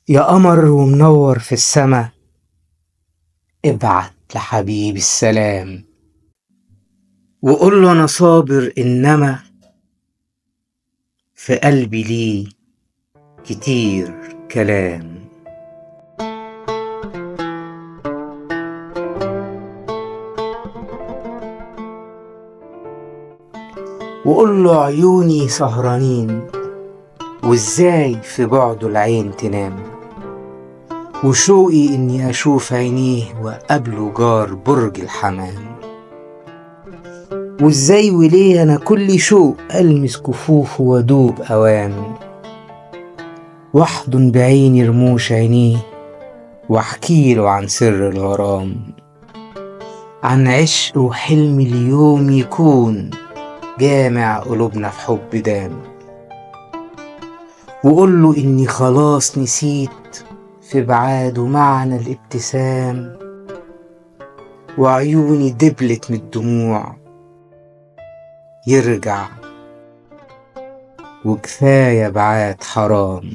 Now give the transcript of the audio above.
يا قمر ومنور في السما، ابعت لحبيبي السلام وقول له انا صابر، انما في قلبي ليه كتير كلام. وقول له عيوني سهرانين، وازاي في بعده العين تنام، وشوقي اني اشوف عينيه وقبله جار برج الحمام. وازاي وليه انا كل شوق المس كفوفه وادوب اوام، واحضن بعيني رموش عينيه واحكيله عن سر الغرام، عن عشق وحلم اليوم يكون جامع قلوبنا في حب دام. وقوله اني خلاص نسيت في بعاده معنى الابتسام، وعيوني دبلت من الدموع يرجع وكفاية بعاد حرام.